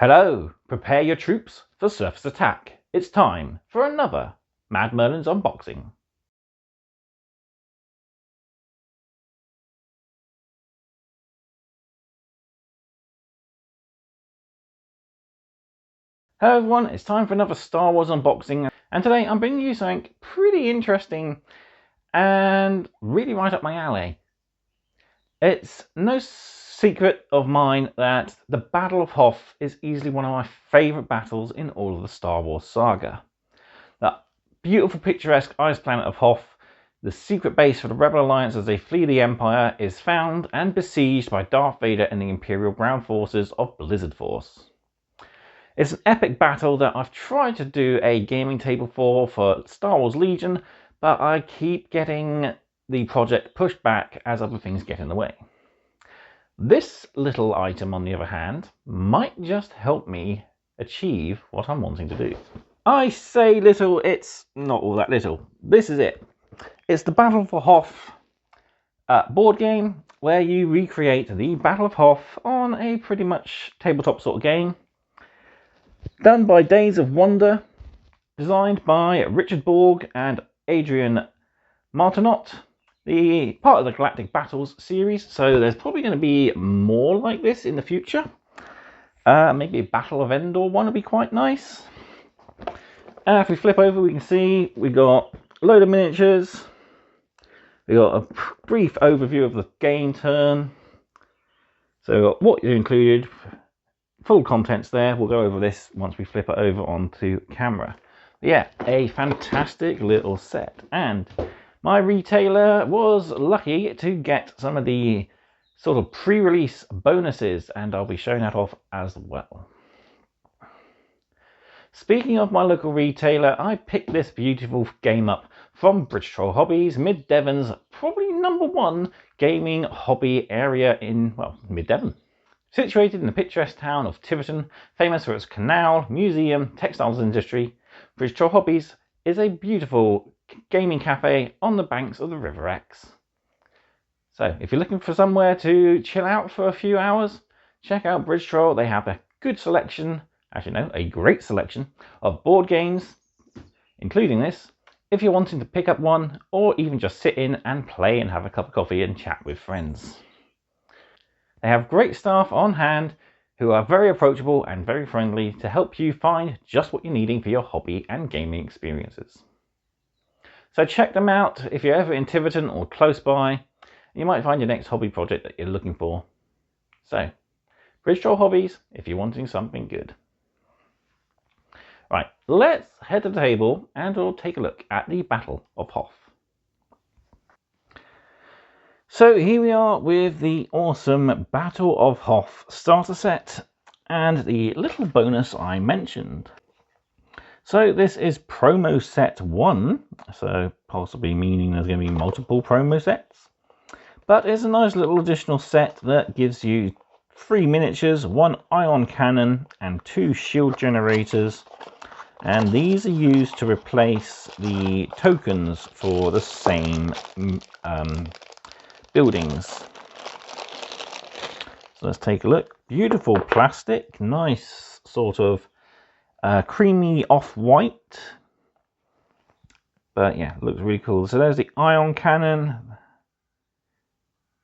Hello, prepare your troops for surface attack. It's time for another Mad Merlins unboxing. Hello everyone, it's time for another Star Wars unboxing, and today I'm bringing you something pretty interesting and really right up my alley. It's no secret of mine that the Battle of Hoth is easily one of my favourite battles in all of the Star Wars saga. That beautiful picturesque ice planet of Hoth, the secret base for the Rebel Alliance as they flee the Empire, is found and besieged by Darth Vader and the Imperial ground forces of Blizzard Force. It's an epic battle that I've tried to do a gaming table for Star Wars Legion, but I keep getting the project pushed back as other things get in the way. This little item, on the other hand, might just help me achieve what I'm wanting to do. I say little, it's not all that little. This is it. It's the Battle for Hoth board game where you recreate the Battle of Hoth on a pretty much tabletop sort of game. Done by Days of Wonder, designed by Richard Borg and Adrian Martinot, the part of the Galactic Battles series, so there's probably going to be more like this in the future. Maybe a Battle of Endor one would be quite nice. If we flip over, we can see we've got a load of miniatures. We've got a brief overview of the game turn. So what you included, full contents there. We'll go over this once we flip it over onto camera. But yeah, a fantastic little set. And my retailer was lucky to get some of the sort of pre-release bonuses, and I'll be showing that off as well. Speaking of my local retailer, I picked this beautiful game up from Bridge Troll Hobbies, Mid Devon's probably #1 gaming hobby area in, well, Mid Devon. Situated in the picturesque town of Tiverton, famous for its canal, museum, textiles industry, Bridge Troll Hobbies is a beautiful gaming cafe on the banks of the River Exe. So if you're looking for somewhere to chill out for a few hours, check out Bridge Troll. They have a good selection, actually no, a great selection of board games, including this, if you're wanting to pick up one or even just sit in and play and have a cup of coffee and chat with friends. They have great staff on hand who are very approachable and very friendly to help you find just what you're needing for your hobby and gaming experiences. So check them out if you're ever in Tiverton or close by. You might find your next hobby project that you're looking for. So, Bridge Troll Hobbies if you're wanting something good. Right, let's head to the table and we'll take a look at the Battle of Hoth. So here we are with the awesome Battle of Hoth starter set and the little bonus I mentioned. So this is promo set 1, so possibly meaning there's going to be multiple promo sets. But it's a nice little additional set that gives you 3 miniatures, 1 ion cannon and 2 shield generators. And these are used to replace the tokens for the same buildings. So let's take a look. Beautiful plastic, nice sort of creamy off-white, but yeah, looks really cool. So there's the ion cannon,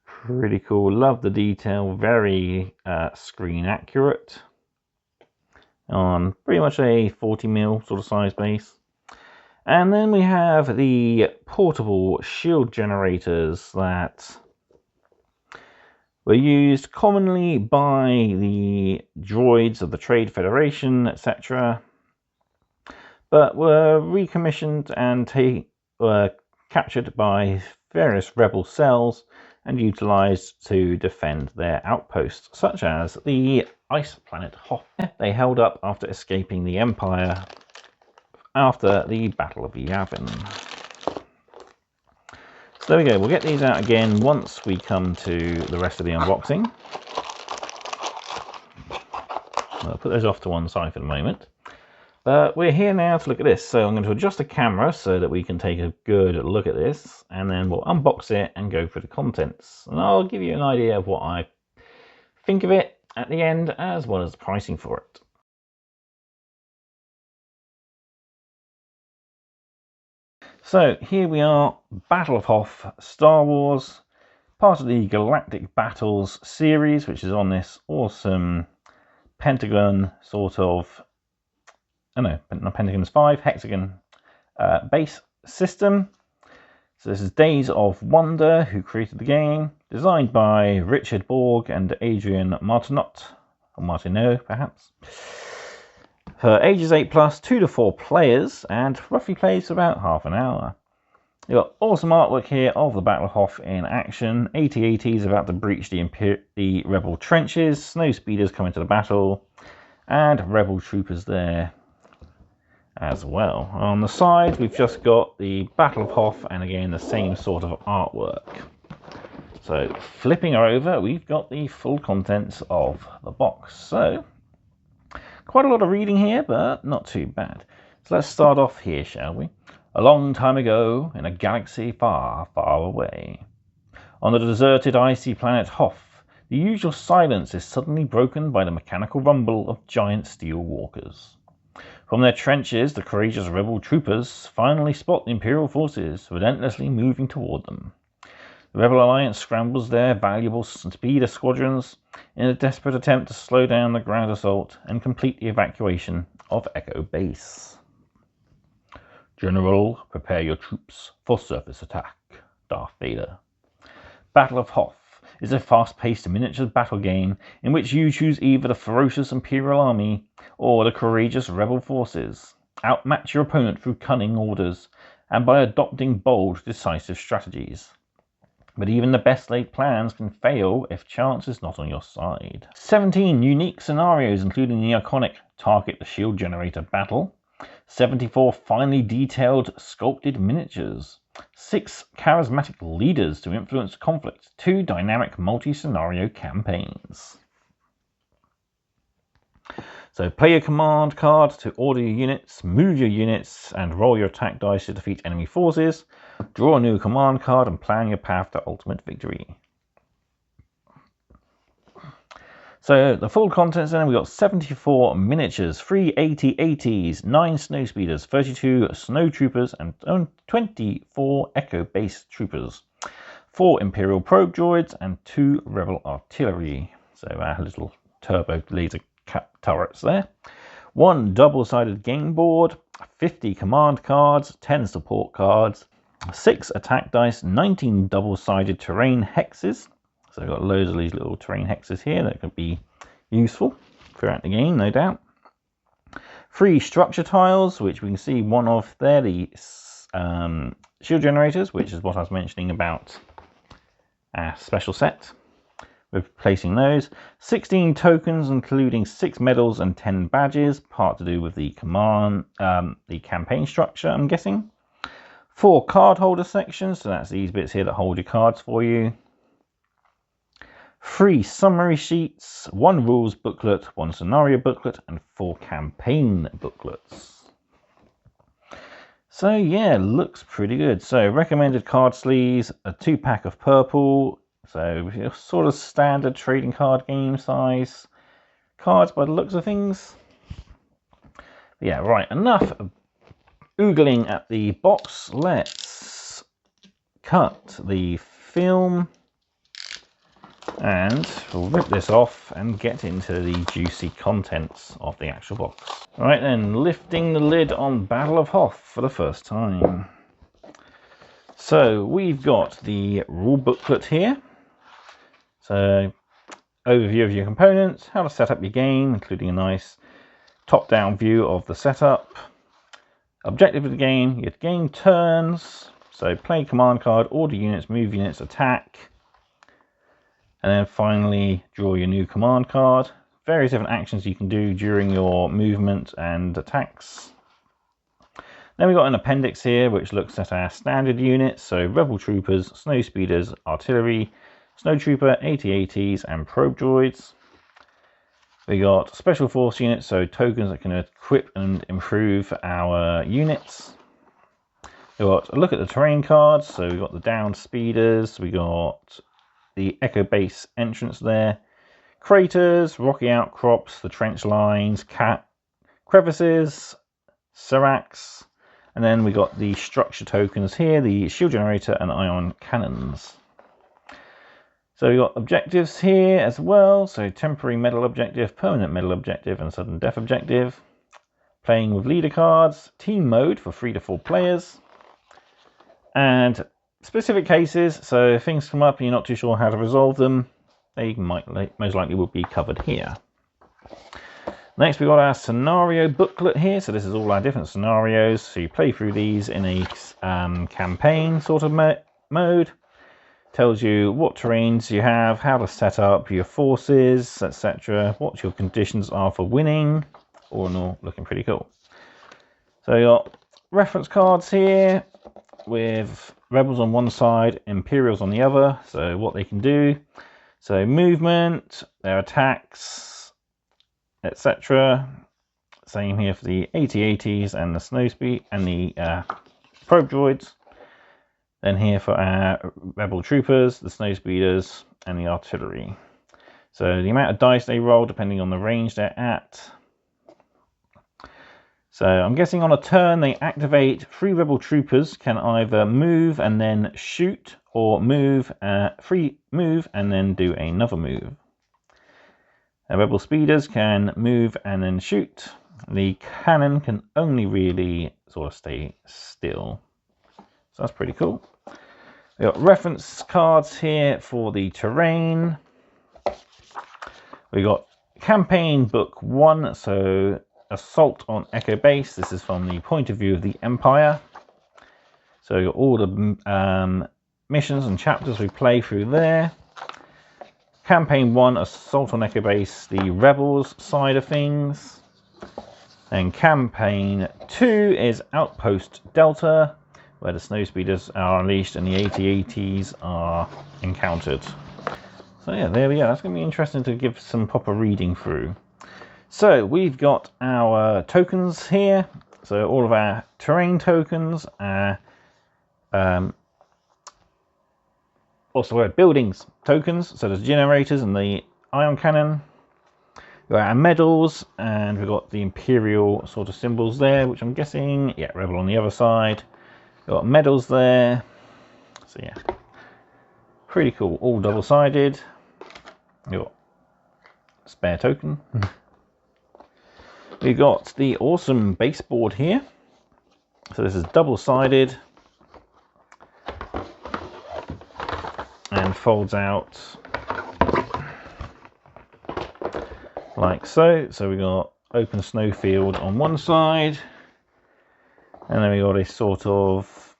pretty cool. Love the detail, very screen accurate on pretty much a 40mm sort of size base. And then we have the portable shield generators that were used commonly by the droids of the Trade Federation, etc., but were recommissioned and were captured by various rebel cells and utilized to defend their outposts, such as the ice planet Hoth. They held up after escaping the Empire after the Battle of Yavin. So there we go, we'll get these out again once we come to the rest of the unboxing. I'll put those off to one side for the moment. But we're here now to look at this, so I'm going to adjust the camera so that we can take a good look at this, and then we'll unbox it and go through the contents. And I'll give you an idea of what I think of it at the end, as well as the pricing for it. So here we are, Battle of Hoth, Star Wars, part of the Galactic Battles series, which is on this awesome Pentagon sort of, oh no, not Pentagon's 5, hexagon base system. So this is Days of Wonder, who created the game, designed by Richard Borg and Adrian Martinot, or Martineau perhaps. For ages 8+, 2 to 4 players, and roughly plays for about half an hour. You've got awesome artwork here of the Battle of Hoth in action. AT-ATs about to breach the Rebel trenches, snow speeders coming to the battle, and Rebel troopers there as well. On the side, we've just got the Battle of Hoth, and again the same sort of artwork. So flipping her over, we've got the full contents of the box. So quite a lot of reading here, but not too bad. So let's start off here, shall we? A long time ago, in a galaxy far, far away, on the deserted icy planet Hoth, the usual silence is suddenly broken by the mechanical rumble of giant steel walkers. From their trenches, the courageous rebel troopers finally spot the Imperial forces relentlessly moving toward them. The Rebel Alliance scrambles their valuable speeder squadrons in a desperate attempt to slow down the ground assault and complete the evacuation of Echo Base. General, prepare your troops for surface attack. Darth Vader. Battle of Hoth is a fast-paced miniature battle game in which you choose either the ferocious Imperial army or the courageous rebel forces. Outmatch your opponent through cunning orders and by adopting bold, decisive strategies. But even the best laid plans can fail if chance is not on your side. 17 unique scenarios, including the iconic Target the Shield Generator battle, 74 finely detailed sculpted miniatures, 6 charismatic leaders to influence conflict, 2 dynamic multi-scenario campaigns. So play your command card to order your units, move your units, and roll your attack dice to defeat enemy forces. Draw a new command card and plan your path to ultimate victory. So the full contents then, we've got 74 miniatures, 3 AT-ATs, 9 snow speeders, 32 snow troopers, and 24 Echo Base troopers, 4 Imperial probe droids, and 2 Rebel artillery. So our little turbo laser cap turrets there. 1 double-sided game board, 50 command cards, 10 support cards, 6 attack dice, 19 double-sided terrain hexes. So I've got loads of these little terrain hexes here that could be useful throughout the game, no doubt. 3 structure tiles, which we can see one of there, the shield generators, which is what I was mentioning about our special set. We're placing those. 16 tokens, including 6 medals and 10 badges, part to do with the the campaign structure, I'm guessing. 4 card holder sections, so that's these bits here that hold your cards for you. 3 summary sheets, 1 rules booklet, 1 scenario booklet, and 4 campaign booklets. So yeah, looks pretty good. So recommended card sleeves, a 2-pack of purple, so sort of standard trading card game size cards by the looks of things. But yeah, right, enough oogling at the box. Let's cut the film and we'll rip this off and get into the juicy contents of the actual box. Right then, lifting the lid on Battle of Hoth for the first time. So we've got the rule booklet here. So overview of your components, how to set up your game, including a nice top-down view of the setup. Objective of the game, your game turns. So play command card, order units, move units, attack. And then finally, draw your new command card. Various different actions you can do during your movement and attacks. Then we've got an appendix here, which looks at our standard units. So Rebel Troopers, Snow Speeders, Artillery, Snow Trooper, AT-ATs, and Probe Droids. We got Special Force units, so tokens that can equip and improve our units. We've got a look at the terrain cards. So we've got the downed speeders, we got the Echo Base entrance there, craters, rocky outcrops, the trench lines, crevices, seracs, And then we got the structure tokens here, the shield generator and ion cannons. So we got objectives here as well. So temporary medal objective, permanent medal objective, and sudden death objective. Playing with leader cards, team mode for 3 to 4 players. And specific cases, so if things come up and you're not too sure how to resolve them, they most likely will be covered here. Next, we've got our scenario booklet here. So this is all our different scenarios. So you play through these in a campaign sort of mode. Tells you what terrains you have, how to set up your forces, etc. What your conditions are for winning. All in all, looking pretty cool. So you got reference cards here with rebels on one side, Imperials on the other. So what they can do. So movement, their attacks, etc. Same here for the AT-ATs and the snow speed and the probe droids. Then here for our rebel troopers, the snow speeders, and the artillery. So the amount of dice they roll depending on the range they're at. So I'm guessing on a turn they activate 3 rebel troopers can either move and then shoot, or move and then do another move. Rebel speeders can move and then shoot. The cannon can only really sort of stay still. So that's pretty cool. We've got reference cards here for the terrain. We've got campaign book 1, so Assault on Echo Base. This is from the point of view of the Empire. So you've got all the missions and chapters we play through there. Campaign 1, Assault on Echo Base, the Rebels side of things. And Campaign 2 is Outpost Delta, where the snow speeders are unleashed and the AT-ATs are encountered. So yeah, there we go. That's going to be interesting to give some proper reading through. So we've got our tokens here. So all of our terrain tokens, our buildings tokens. So there's generators and the ion cannon. We've got our medals, and we've got the Imperial sort of symbols there, which I'm guessing, yeah, Rebel on the other side. We've got medals there. So yeah, pretty cool. All double-sided. We've got spare token. We've got the awesome baseboard here. So this is double-sided and folds out like so. So we've got open snowfield on one side, and then we got a sort of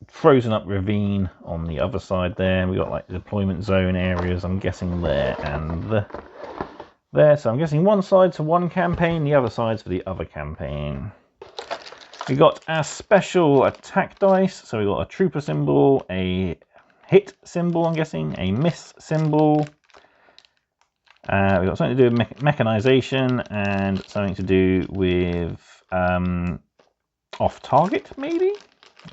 frozen up ravine on the other side there. We got like deployment zone areas, I'm guessing there and there. So I'm guessing one side's for one campaign, the other side's for the other campaign. We got our special attack dice. So we got a trooper symbol, a hit symbol, I'm guessing, a miss symbol. We got something to do with mechanization and something to do with off target, maybe?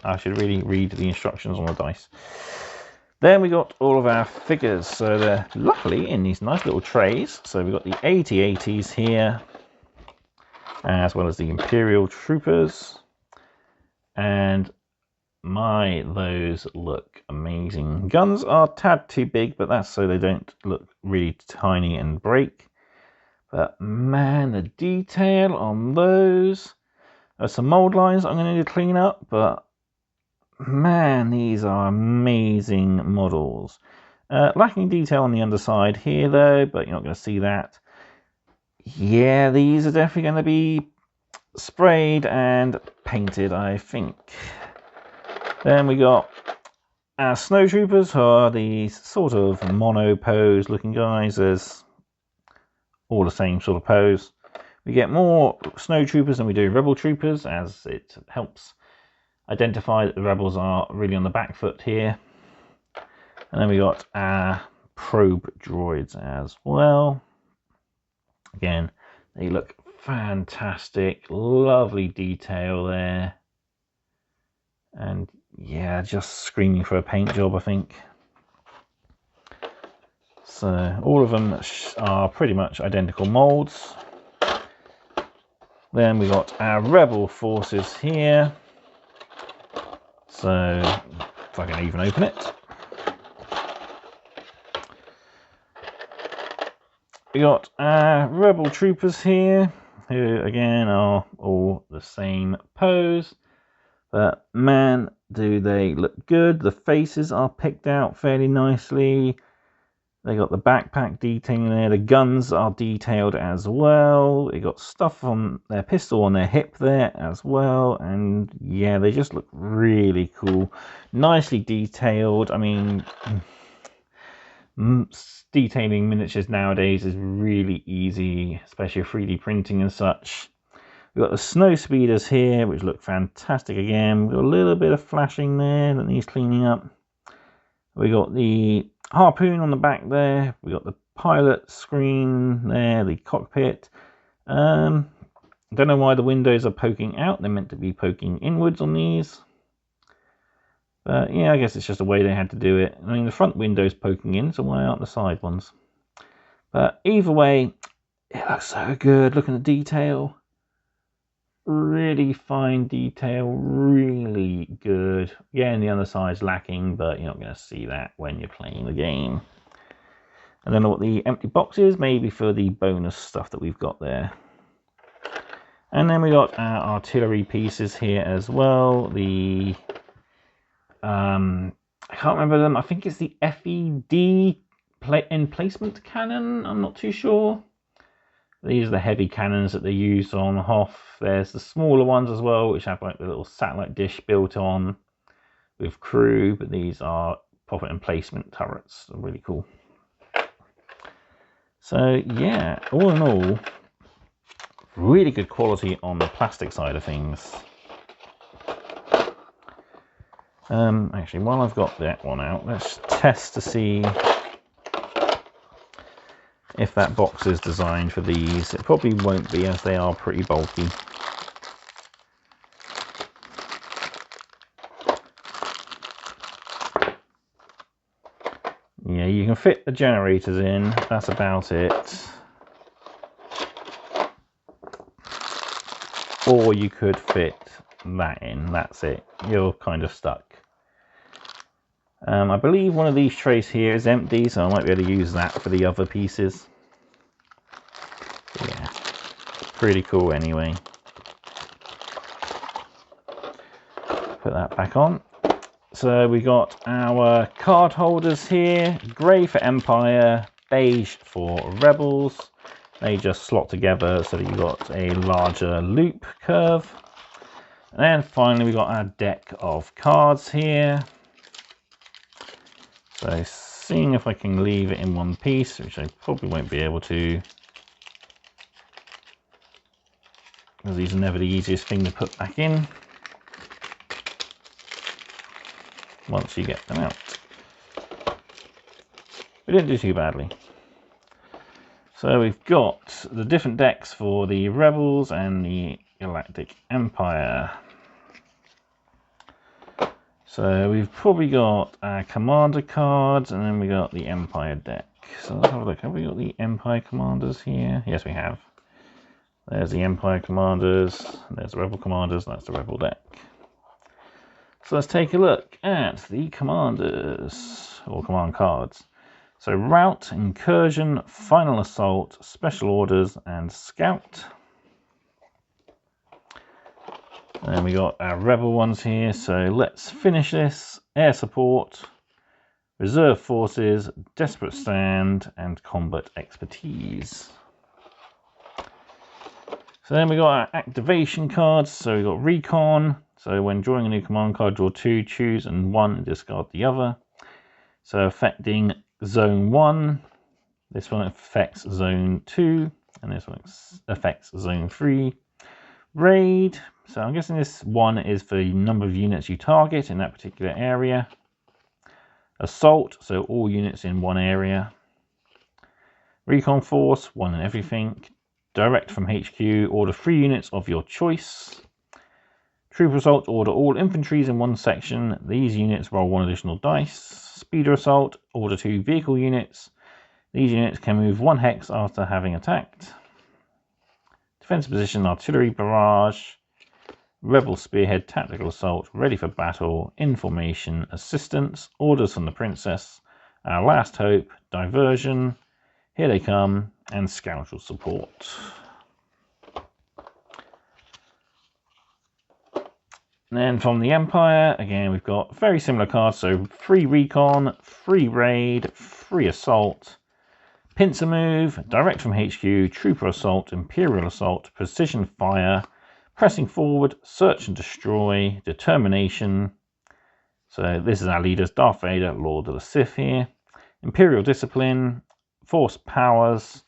I should really read the instructions on the dice. Then we got all of our figures. So they're luckily in these nice little trays. So we've got the AT-ATs here, as well as the Imperial troopers. And my, those look amazing. Guns are a tad too big, but that's so they don't look really tiny and break. But man, the detail on those. There's some mold lines I'm going to need to clean up, but man, these are amazing models. Lacking detail on the underside here though, but you're not going to see that. Yeah, these are definitely going to be sprayed and painted, I think. Then we got our snowtroopers, who are these sort of mono pose looking guys. There's all the same sort of pose. We get more snowtroopers than we do rebel troopers, as it helps identify that the rebels are really on the back foot here. And then we got our probe droids as well. Again, they look fantastic, lovely detail there. And yeah, just screaming for a paint job, I think. So all of them are pretty much identical molds. Then we got our rebel forces here. So if I can even open it. We got rebel troopers here, who again are all the same pose, but man, do they look good. The faces are picked out fairly nicely. They got the backpack detailing there. The guns are detailed as well. They got stuff on their pistol on their hip there as well. And yeah, they just look really cool. Nicely detailed. I mean, detailing miniatures nowadays is really easy, especially 3D printing and such. We've got the snow speeders here, which look fantastic again. We've got a little bit of flashing there that needs cleaning up. We got the harpoon on the back there. We got the pilot screen there, the cockpit. Don't know why the windows are poking out. They're meant to be poking inwards on these. But yeah, I guess it's just the way they had to do it. I mean, the front window's poking in, so why aren't the side ones? But either way, it looks so good. Look at the detail. Really fine detail, really good. Yeah, and the other side's lacking, but you're not going to see that when you're playing the game. I don't know what the empty box is, maybe for the bonus stuff that we've got there. And then we got our artillery pieces here as well. The I can't remember them. I think it's the FED emplacement cannon. I'm not too sure. These are the heavy cannons that they use on Hoth. There's the smaller ones as well, which have like the little satellite dish built on with crew, but these are proper emplacement turrets. They're really cool. So yeah, all in all, really good quality on the plastic side of things. Actually, while I've got that one out, let's test to see if that box is designed for these. It probably won't be, as they are pretty bulky. Yeah, you can fit the generators in, that's about it. Or you could fit that in, that's it. You're kind of stuck. I believe one of these trays here is empty, so I might be able to use that for the other pieces. Yeah, pretty cool anyway. Put that back on. So we got our card holders here, grey for Empire, beige for Rebels. They just slot together so that you've got a larger loop curve. And then finally we got our deck of cards here. So seeing if I can leave it in one piece, which I probably won't be able to, because these are never the easiest thing to put back in once you get them out. We didn't do too badly. So we've got the different decks for the Rebels and the Galactic Empire. So we've probably got our Commander cards, and then we got the Empire deck. So let's have a look. Have we got the Empire Commanders here? Yes, we have. There's the Empire Commanders, there's the Rebel Commanders, that's the Rebel deck. So let's take a look at the Commanders, or Command cards. So Rout, Incursion, Final Assault, Special Orders, and Scout. And then we got our Rebel ones here, so let's finish this. Air Support, Reserve Forces, Desperate Stand, and Combat Expertise. So then we got our activation cards. So we got Recon. So when drawing a new command card, draw 2, choose and 1 and discard the other. So affecting Zone 1. This one affects Zone 2. And this one affects Zone 3. Raid. So I'm guessing this one is for the number of units you target in that particular area. Assault. So all units in one area. Recon Force. One and everything. Direct from HQ, order 3 units of your choice. Troop Assault, order all infantries in one section. These units roll 1 additional dice. Speeder Assault, order 2 vehicle units. These units can move 1 hex after having attacked. Defensive Position, Artillery Barrage. Rebel Spearhead, Tactical Assault, Ready for Battle, Information, Assistance, Orders from the Princess, Our Last Hope, Diversion, Here They Come, and Scoundrel Support. And then from the Empire, again, we've got very similar cards. So free Recon, free Raid, free Assault, Pincer Move, Direct from HQ, Trooper Assault, Imperial Assault, Precision Fire, Pressing Forward, Search and Destroy, Determination. So this is our leaders, Darth Vader, Lord of the Sith here. Imperial Discipline, Force Powers,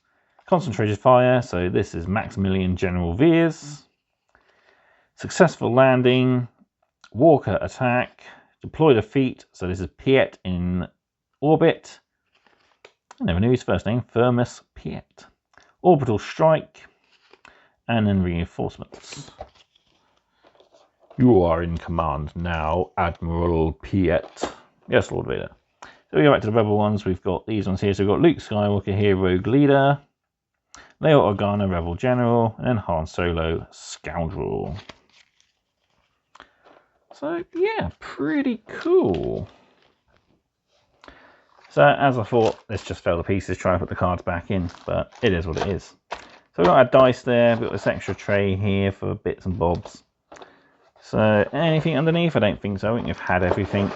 Concentrated Fire. So this is Maximilian General Veers. Successful Landing, Walker Attack, Deploy Defeat. So this is Piet in orbit. I never knew his first name, Firmus Piet. Orbital Strike, and then Reinforcements. You are in command now, Admiral Piet. Yes, Lord Vader. So we go back to the Rebel ones. We've got these ones here. So we've got Luke Skywalker here, Rogue Leader. Leia Organa, Rebel General. And then Han Solo, Scoundrel. So, yeah, pretty cool. So, as I thought, let's just fell to pieces, try and put the cards back in. But it is what it is. So we've got our dice there. We've got this extra tray here for bits and bobs. So, anything underneath? I don't think so. I think you've had everything.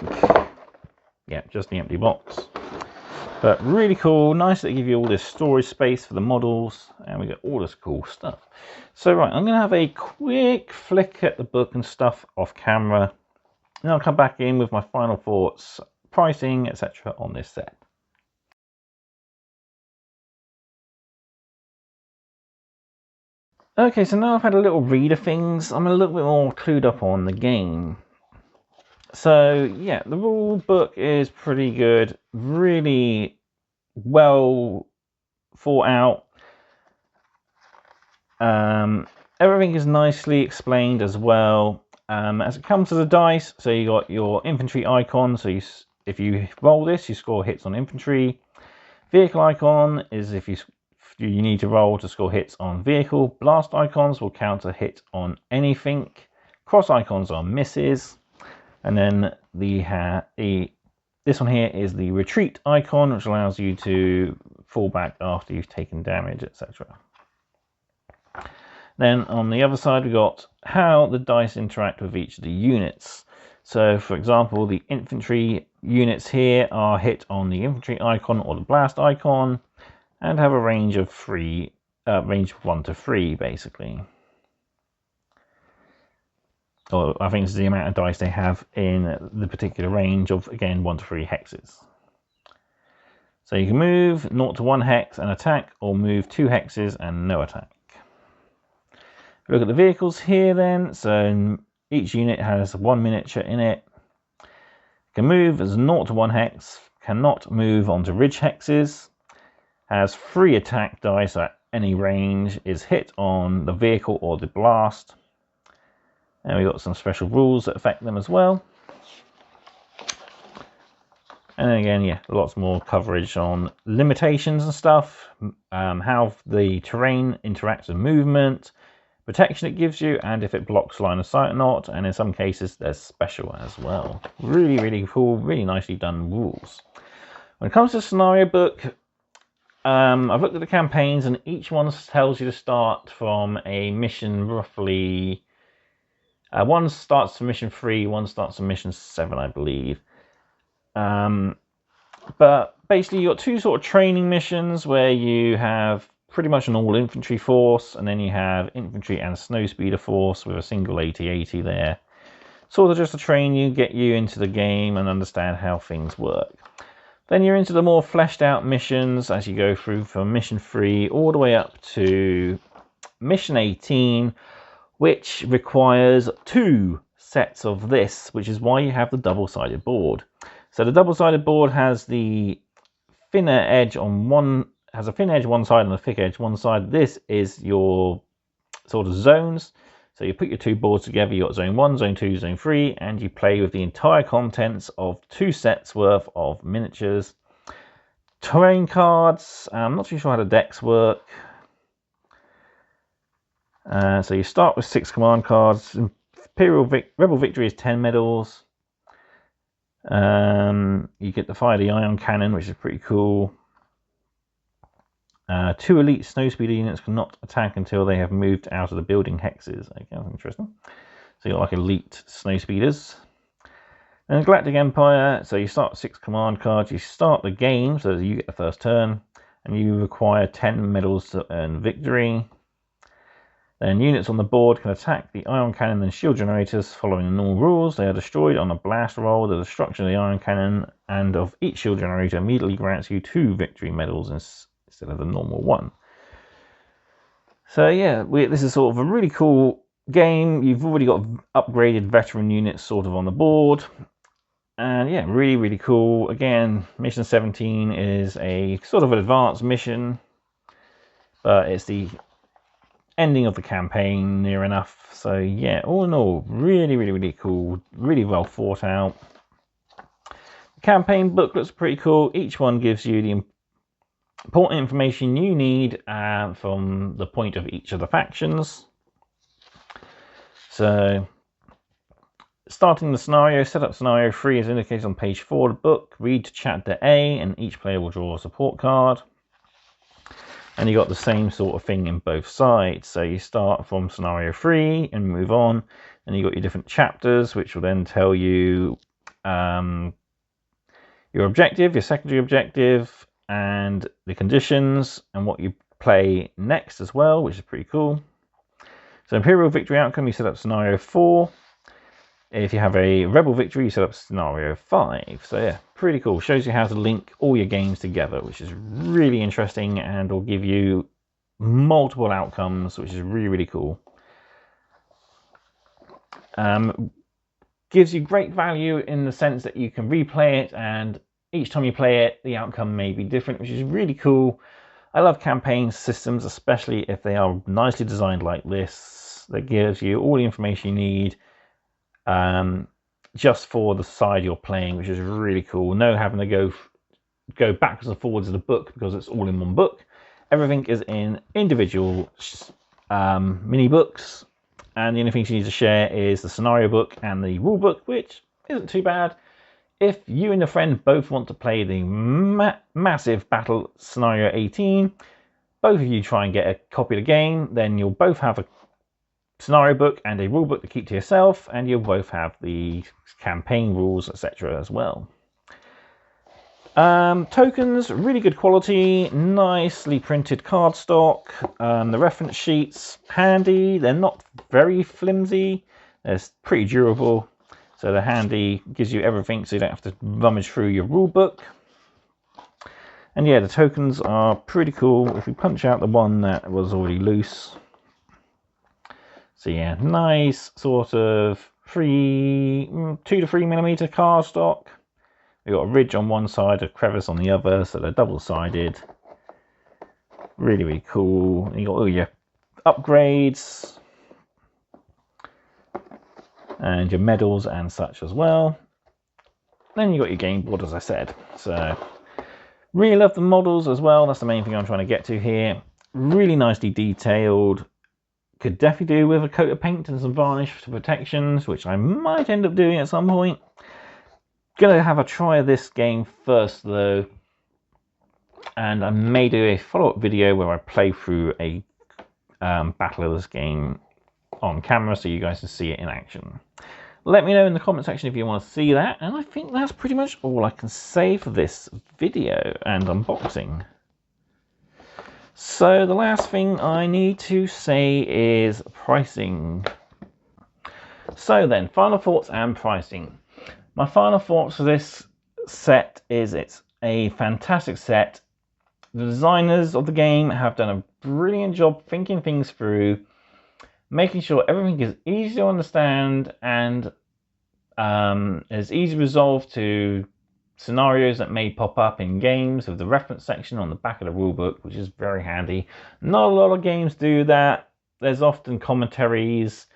Yeah, just the empty box. But really cool. Nice that they give you all this storage space for the models. And we get all this cool stuff. So, right, I'm going to have a quick flick at the book and stuff off camera. And I'll come back in with my final thoughts, pricing, etc. on this set. Okay, so now I've had a little read of things, I'm a little bit more clued up on the game. So, yeah, the rule book is pretty good, really well thought out. Everything is nicely explained as well. As it comes to the dice, so you got your infantry icon, so if you roll this, you score hits on infantry. Vehicle icon is if you need to roll to score hits on vehicle. Blast icons will counter hit on anything. Cross icons are misses. And then this one here is the retreat icon, which allows you to fall back after you've taken damage, etc. Then on the other side, we've got how the dice interact with each of the units. So, for example, the infantry units here are hit on the infantry icon or the blast icon, and have a range of 1 to 3, basically. Or I think this is the amount of dice they have in the particular range of, again, 1 to 3 hexes. So you can move 0 to 1 hex and attack, or move 2 hexes and no attack. Look at the vehicles here then. So each unit has 1 miniature in it. Can move as 0 to 1 hex, cannot move onto ridge hexes. Has 3 attack dice at any range, is hit on the vehicle or the blast. And we've got some special rules that affect them as well. And then again, yeah, lots more coverage on limitations and stuff, how the terrain interacts with movement, protection it gives you, and if it blocks line of sight or not. And in some cases, there's special as well. Really, really cool, really nicely done rules. When it comes to the scenario book, I've looked at the campaigns, and each one tells you to start from a mission roughly. One starts from mission 3, one starts from mission 7, I believe. But basically, you've got 2 sort of training missions where you have pretty much an all infantry force, and then you have infantry and snowspeeder force with a single AT-AT there. Sort of just to train you, get you into the game and understand how things work. Then you're into the more fleshed out missions as you go through from mission 3 all the way up to mission 18, which requires 2 sets of this, which is why you have the double-sided board. So the double-sided board has the thinner edge on one side and a thick edge one side. This is your sort of zones. So you put your 2 boards together, you've got zone 1, zone 2, zone 3, and you play with the entire contents of 2 sets worth of miniatures. Terrain cards, I'm not too sure how the decks work. So you start with 6 command cards. Rebel Victory is 10 medals. You get to fire the ion cannon, which is pretty cool. 2 elite snowspeeder units cannot attack until they have moved out of the building hexes. Okay, that's interesting. So you're like elite snowspeeders. And Galactic Empire, so you start 6 command cards. You start the game, so you get the first turn, and you require 10 medals to earn victory. Then units on the board can attack the ion cannon and shield generators following the normal rules. They are destroyed on a blast roll. The destruction of the ion cannon and of each shield generator immediately grants you 2 victory medals instead of the normal 1. So yeah, this is sort of a really cool game. You've already got upgraded veteran units sort of on the board. And yeah, really, really cool. Again, mission 17 is a sort of an advanced mission, but it's the ending of the campaign near enough. So yeah, all in all, really, really, really cool. Really well thought out. The campaign booklets are pretty cool. Each one gives you the important information you need from the point of each of the factions. So starting the scenario, set up scenario 3 is indicated on page 4 of the book. Read to chapter A and each player will draw a support card. And you got the same sort of thing in both sides. So you start from scenario 3 and move on. And you got your different chapters, which will then tell you your objective, your secondary objective, and the conditions, and what you play next as well, which is pretty cool. So Imperial Victory outcome, you set up scenario 4. If you have a Rebel Victory, you set up scenario 5. So yeah, pretty cool. Shows you how to link all your games together, which is really interesting and will give you multiple outcomes, which is really, really cool. Gives you great value in the sense that you can replay it, and each time you play it, the outcome may be different, which is really cool. I love campaign systems, especially if they are nicely designed like this. That gives you all the information you need just for the side you're playing, which is really cool. No having to go backwards and forwards of the book because it's all in one book. Everything is in individual mini books, and the only things you need to share is the scenario book and the rule book, which isn't too bad. If you and a friend both want to play the massive battle scenario 18, both of you try and get a copy of the game, then you'll both have a scenario book and a rule book to keep to yourself, and you'll both have the campaign rules, etc. as well. Tokens, really good quality, nicely printed cardstock. The reference sheets, handy. They're not very flimsy. They're pretty durable. So they're handy, gives you everything so you don't have to rummage through your rule book. And yeah, the tokens are pretty cool. If we punch out the one that was already loose. So yeah, nice sort of 2 to 3 millimeter cardstock. We've got a ridge on one side, a crevice on the other, so they're double-sided. Really, really cool. And you got all your upgrades and your medals and such as well. Then you got your game board, as I said. So really love the models as well. That's the main thing I'm trying to get to here. Really nicely detailed. Could definitely do with a coat of paint and some varnish for protections, which I might end up doing at some point. Gonna have a try of this game first though, and I may do a follow-up video where I play through a battle of this game on camera so you guys can see it in action. Let me know in the comment section if you want to see that, and I think that's pretty much all I can say for this video and unboxing. So the last thing I need to say is pricing. So then, final thoughts and pricing. My final thoughts for this set is it's a fantastic set. The designers of the game have done a brilliant job thinking things through, making sure everything is easy to understand and is easy to resolve to scenarios that may pop up in games with the reference section on the back of the rulebook, which is very handy. Not a lot of games do that. There's often commentaries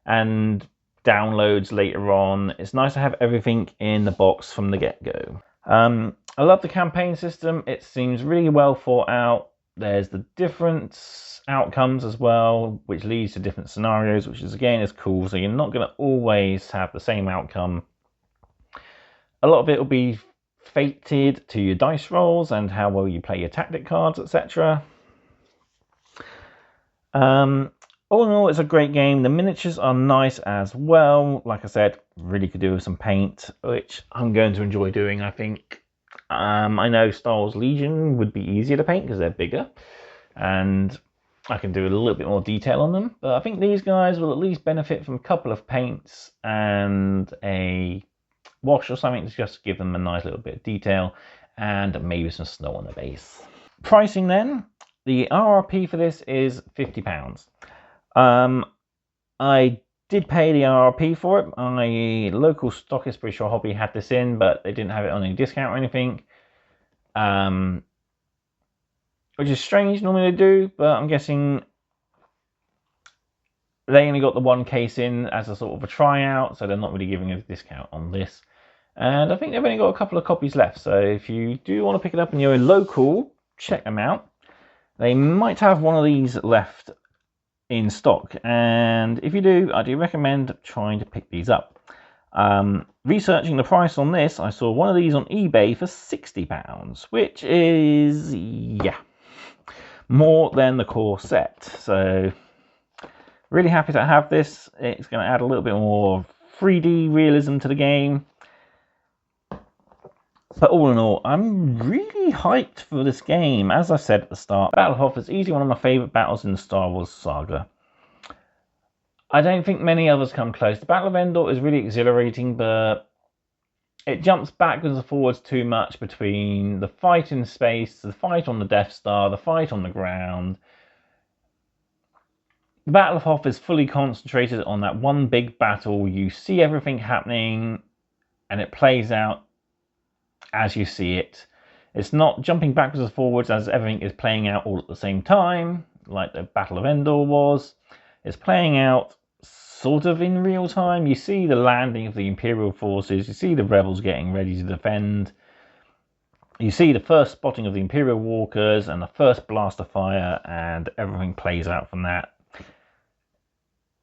and downloads later on. It's nice to have everything in the box from the get-go. I love the campaign system. It seems really well thought out. There's the different outcomes as well, which leads to different scenarios, which is again is cool. So you're not going to always have the same outcome. A lot of it will be fated to your dice rolls and how well you play your tactic cards, etc. All in all, it's a great game. The miniatures are nice as well. Like I said, really could do with some paint, which I'm going to enjoy doing, I think. I know Star Wars Legion would be easier to paint because they're bigger, and I can do a little bit more detail on them. But I think these guys will at least benefit from a couple of paints and a wash or something to just give them a nice little bit of detail, and maybe some snow on the base. Pricing then, the RRP for this is £50. I did pay the RRP for it. My local stockist British Hobby had this in, but they didn't have it on any discount or anything, which is strange. Normally they do, but I'm guessing they only got the one case in as a sort of a tryout, so they're not really giving a discount on this. And I think they've only got a couple of copies left, so if you do want to pick it up in your local, check them out. They might have one of these left in stock, and if you do, I do recommend trying to pick these up. Researching the price on this, I saw one of these on eBay for £60, which is, yeah, more than the core set. So really happy to have this. It's going to add a little bit more 3D realism to the game. But all in all, I'm really hyped for this game. As I said at the start, Battle of Hoth is easily one of my favourite battles in the Star Wars saga. I don't think many others come close. The Battle of Endor is really exhilarating, but it jumps backwards and forwards too much between the fight in space, the fight on the Death Star, the fight on the ground. The Battle of Hoth is fully concentrated on that one big battle. You see everything happening, and it plays out as you see it. It's not jumping backwards and forwards as everything is playing out all at the same time, like the Battle of Endor was. It's playing out sort of in real time. You see the landing of the Imperial forces, you see the rebels getting ready to defend, you see the first spotting of the Imperial walkers and the first blast of fire, and everything plays out from that.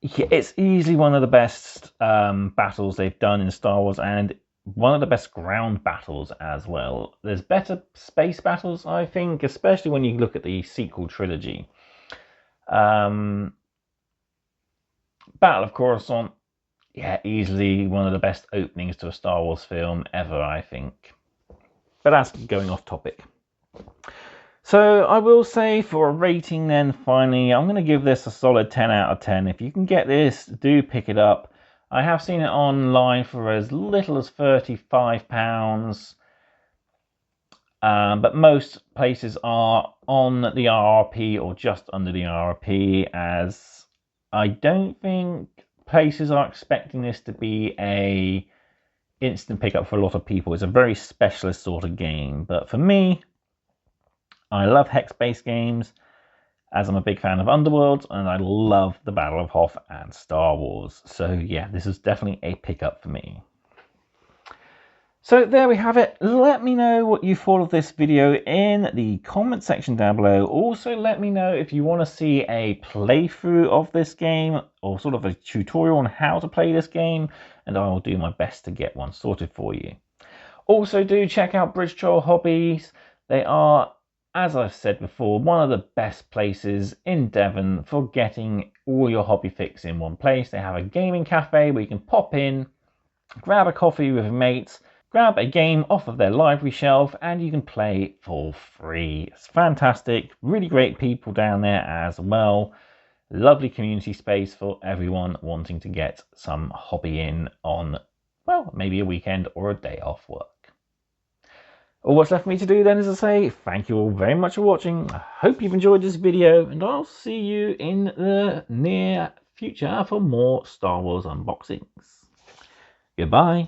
It's easily one of the best battles they've done in Star Wars, and one of the best ground battles as well. There's better space battles, I think, especially when you look at the sequel trilogy. Battle of Coruscant, yeah, easily one of the best openings to a Star Wars film ever, I think. But that's going off topic. So I will say, for a rating then, finally, I'm going to give this a solid 10 out of 10. If you can get this, do pick it up. I have seen it online for as little as £35, but most places are on the RRP or just under the RRP, as I don't think places are expecting this to be a instant pickup for a lot of people. It's a very specialist sort of game, but for me, I love hex-based games, as I'm a big fan of Underworlds, and I love the Battle of Hoth and Star Wars. So yeah, this is definitely a pickup for me. So there we have it. Let me know what you thought of this video in the comment section down below. Also, let me know if you want to see a playthrough of this game, or sort of a tutorial on how to play this game, and I will do my best to get one sorted for you. Also, do check out British Hobbies. They are, as I've said before, one of the best places in Devon for getting all your hobby fix in one place. They have a gaming cafe where you can pop in, grab a coffee with your mates, grab a game off of their library shelf, and you can play for free. It's fantastic. Really great people down there as well. Lovely community space for everyone wanting to get some hobby in on, well, maybe a weekend or a day off work. All what's left for me to do then is to say thank you all very much for watching. I hope you've enjoyed this video, and I'll see you in the near future for more Star Wars unboxings. Goodbye.